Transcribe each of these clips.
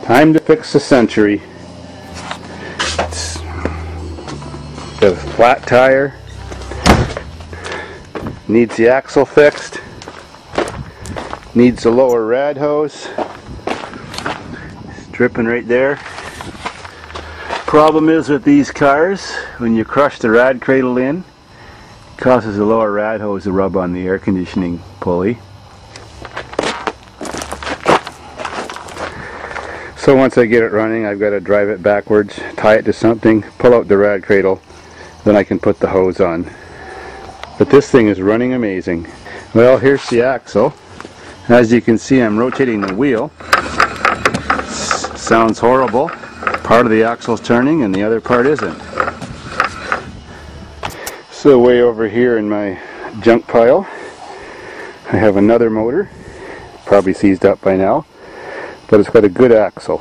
Time to fix the Century. It's got a flat tire. Needs the axle fixed. Needs the lower rad hose. It's dripping right there. Problem is with these cars, when you crush the rad cradle in, it causes the lower rad hose to rub on the air conditioning pulley. So once I get it running, I've got to drive it backwards, tie it to something, pull out the rad cradle, then I can put the hose on. But this thing is running amazing. Well, here's the axle. As you can see, I'm rotating the wheel. Sounds horrible. Part of the axle's turning and the other part isn't. So way over here in my junk pile, I have another motor, probably seized up by now, but it's got a good axle.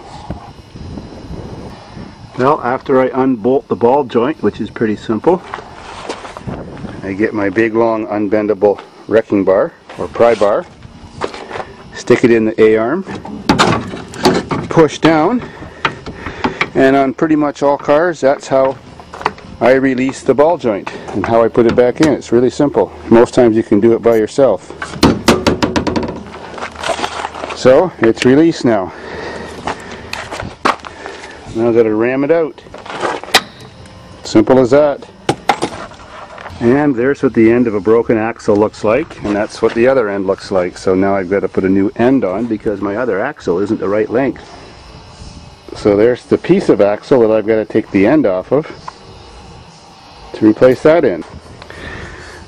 Well, after I unbolt the ball joint, which is pretty simple, I get my big long unbendable wrecking bar or pry bar, stick it in the A-arm, push down, and on pretty much all cars that's how I release the ball joint and how I put it back in. It's really simple. Most times you can do it by yourself. So it's released now. Now I've got to ram it out. Simple as that. And there's what the end of a broken axle looks like, and that's what the other end looks like. So now I've got to put a new end on because my other axle isn't the right length. So there's the piece of axle that I've got to take the end off of to replace that end.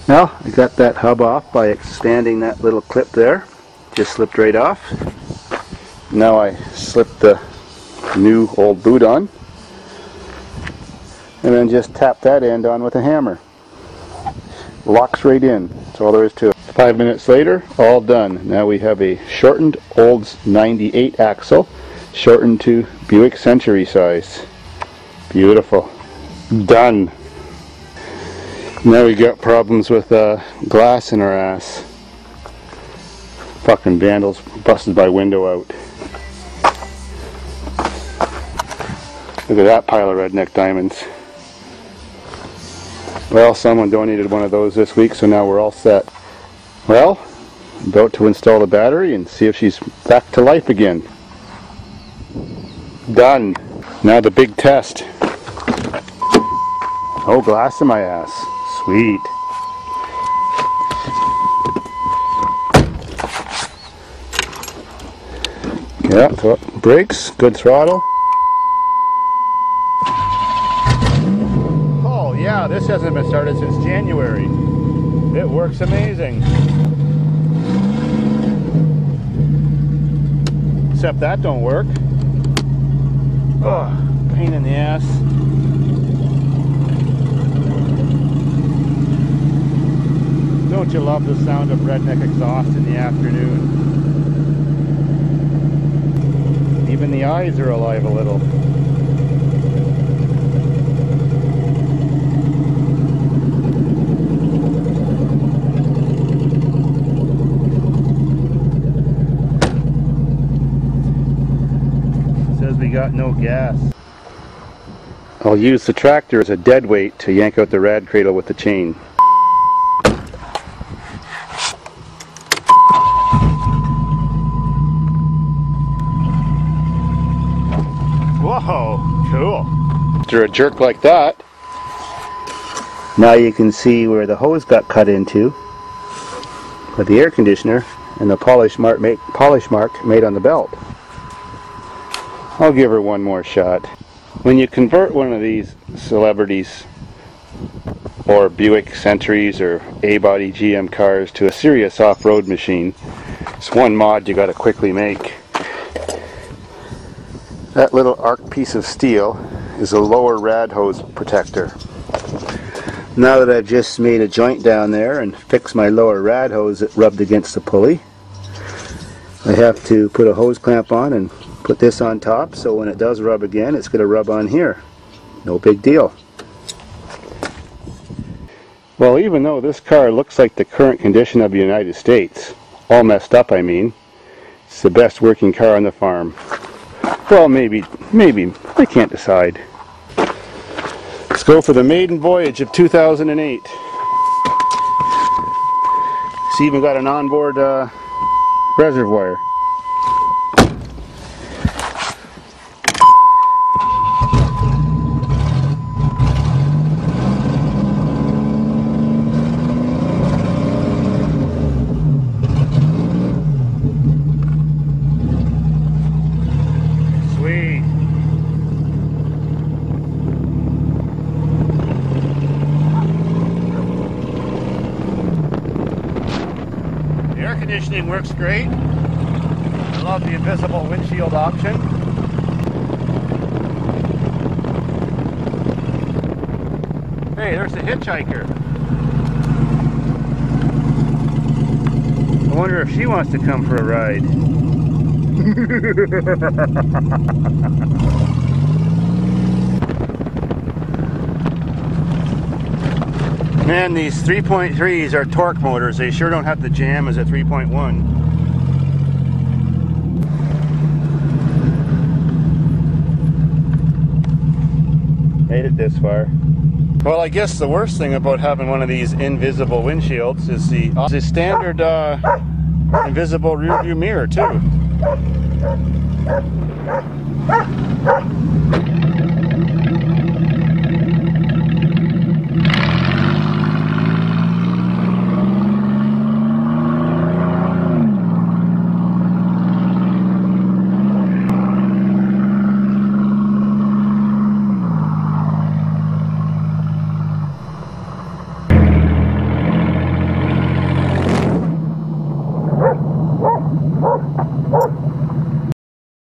Now I got that hub off by expanding that little clip there. Just slipped right off. Now I slip the new old boot on and then just tap that end on with a hammer. Locks right in. That's all there is to it. 5 minutes later, all done. Now we have a shortened Olds 98 axle, shortened to Buick Century size. Beautiful. Done. Now we got problems with glass in our ass. Fucking vandals busted my window out. Look at that pile of redneck diamonds. Well, someone donated one of those this week, so now we're all set. Well, I'm about to install the battery and see if she's back to life again. Done. Now the big test. Oh, glass in my ass. Sweet. Yeah, so brakes, good throttle. Oh yeah, this hasn't been started since January. It works amazing. Except that don't work. Oh, pain in the ass. Don't you love the sound of redneck exhaust in the afternoon? Even the eyes are alive a little. It says we got no gas. I'll use the tractor as a dead weight to yank out the rad cradle with the chain. Whoa, cool. After a jerk like that, now you can see where the hose got cut into with the air conditioner and the polish mark made on the belt. I'll give her one more shot. When you convert one of these celebrities or Buick Centuries or A-body GM cars to a serious off-road machine, it's one mod you got to quickly make. That little arc piece of steel is a lower rad hose protector. Now that I've just made a joint down there and fixed my lower rad hose that rubbed against the pulley, I have to put a hose clamp on and put this on top, so when it does rub again, it's going to rub on here. No big deal. Well, even though this car looks like the current condition of the United States, all messed up I mean, it's the best working car on the farm. Well, maybe, I can't decide. Let's go for the maiden voyage of 2008. It's even got an onboard reservoir. The air conditioning works great. I love the invisible windshield option. Hey, there's the hitchhiker. I wonder if she wants to come for a ride. Man, these 3.3s are torque motors. They sure don't have the jam as a 3.1. Made it this far. Well, I guess the worst thing about having one of these invisible windshields is the standard invisible rear view mirror too.